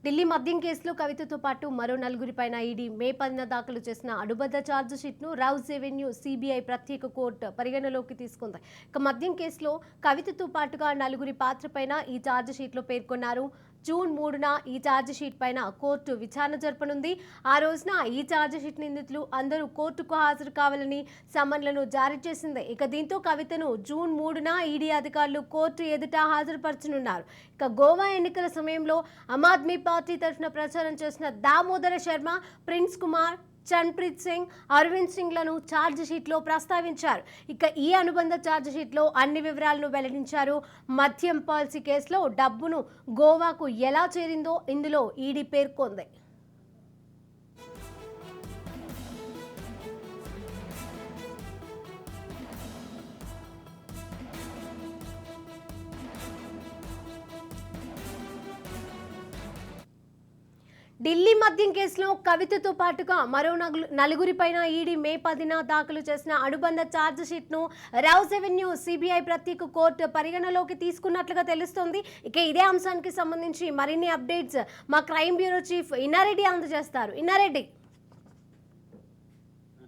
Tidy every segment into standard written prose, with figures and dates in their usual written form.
ఢిల్లీ మద్యం కేసులో కవితతో పాటు మరో నలుగురిపైన ఈడీ మే 10న దాఖలు చేసిన అనుబంధ ఛార్జిషీట్ను రౌజ్ ఎవెన్యూ సిబిఐ ప్రత్యేక కోర్టు పరిగణలోకి తీసుకుంది. ఇక మద్యం కేసులో కవితతో పాటుగా నలుగురి పాత్రపైన ఈ ఛార్జిషీట్లో పేర్కొన్నారు. జూన్ 3న ఈ ఛార్జిషీట్ పైన కోర్టు విచారణ జరపనుంది. ఆ రోజున ఈ ఛార్జిషీట్ నిందితులు అందరూ కోర్టుకు హాజరు కావాలని సమన్లను జారీ చేసింది. ఇక దీంతో కవితను జూన్ 3న ఈడీ అధికారులు కోర్టు ఎదుట హాజరుపరచనున్నారు. ఇక గోవా ఎన్నికల సమయంలో ఆమ్ ఆద్మీ పార్టీ తరఫున ప్రచారం చేసిన దామోదర శర్మ, ప్రిన్స్ కుమార్, చన్ప్రీత్ సింగ్, అరవింద్ సింగ్లను ఛార్జిషీట్లో ప్రస్తావించారు. ఇక ఈ అనుబంధ ఛార్జిషీట్లో అన్ని వివరాలను వెల్లడించారు. మద్యం పాలసీ కేసులో డబ్బును గోవాకు ఎలా చేరిందో ఇందులో ఈడీ పేర్కొంది. ఢిల్లీ మద్యం కేసులో కవితతో పాటుగా మరో నలుగురిపైన ఈడీ మే 10న దాఖలు చేసిన అనుబంధ ఛార్జిషీట్ను రౌజ్ ఎవెన్యూ సిబిఐ ప్రత్యేక కోర్టు పరిగణలోకి తీసుకున్నట్లుగా తెలుస్తోంది. ఇక ఇదే అంశానికి సంబంధించి మరిన్ని అప్డేట్స్ మా క్రైమ్ బ్యూరో చీఫ్ ఇన్నారెడ్డి అందజేస్తారు. ఇన్నారెడ్డి,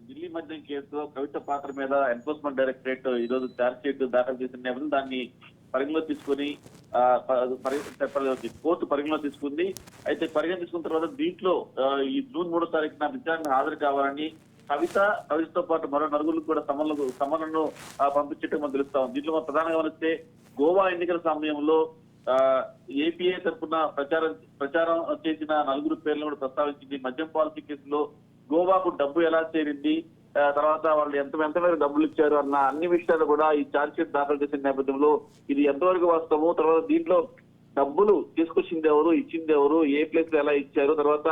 ఢిల్లీ మద్యం కేసులో కవిత పాత్ర మీద ఎన్ఫోర్స్మెంట్ డైరెక్టరేట్ ఈ రోజు ఛార్జ్ షీట్ దాఖలు చేసిన నేపథ్యంలో దాన్ని పరిగణలో తీసుకుని కోర్టు పరిగణలో తీసుకుంది. అయితే పరిగణ తీసుకున్న తర్వాత దీంట్లో ఈ జూన్ 3వ తారీఖున విచారణ హాజరు కావాలని కవితతో పాటు మరో నలుగురికి కూడా సమన్లను పంపించడం మనం తెలుస్తా ఉంది. దీంట్లో మనం ప్రధానంగా గమనిస్తే గోవా ఎన్నికల సమయంలో ఏపీఏ తరఫున ప్రచారం చేసిన నలుగురు పేర్లను కూడా ప్రస్తావించింది. మద్యం పాలసీ కేసులో గోవాకు డబ్బు ఎలా చేరింది, తర్వాత వాళ్ళు ఎంత మేరకు డబ్బులు ఇచ్చారు అన్న అన్ని విషయాలు కూడా ఈ ఛార్జ్ షీట్ దాఖలు చేసిన నేపథ్యంలో ఇది ఎంతవరకు వాస్తవము, తర్వాత దీంట్లో డబ్బులు తీసుకొచ్చింది ఎవరు, ఇచ్చింది ఎవరు, ఏ ప్లేస్ లో ఎలా ఇచ్చారు, తర్వాత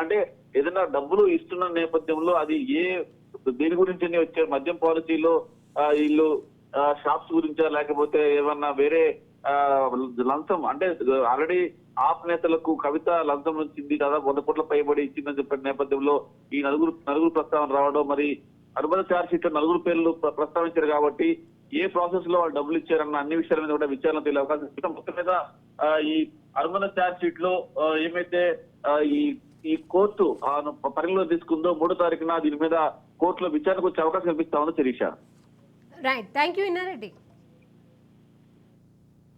అంటే ఏదైనా డబ్బులు ఇస్తున్న నేపథ్యంలో అది దేని గురించి వచ్చారు, మద్యం పాలసీలో వీళ్ళు షాప్స్ గురించా లేకపోతే ఏమన్నా వేరే లంచం, అంటే ఆల్రెడీ ఆప్ నేతలకు కవిత లంచం వచ్చింది, దాదాపు 100 కోట్ల పైబడి ఇచ్చిందని చెప్పిన నేపథ్యంలో ఈ నలుగురు ప్రస్తావన రావడం, మరి అనుబంధ ఛార్జ్ షీట్ లో నలుగురు పేర్లు ప్రస్తావించారు కాబట్టి ఏ ప్రాసెస్ లో వాళ్ళు డబ్బులు ఇచ్చారన్న అన్ని విషయాల మీద కూడా విచారణ తెలియ అవకాశం. మొత్తం మీద ఈ అనుబంధ ఛార్జ్ షీట్ లో ఏమైతే ఈ కోర్టు పరిగణలో తీసుకుందో 3వ తారీఖున దీని మీద కోర్టులో విచారణకు వచ్చే అవకాశం కల్పిస్తా ఉందో Sirisha. Right, thank you Inna Reddy.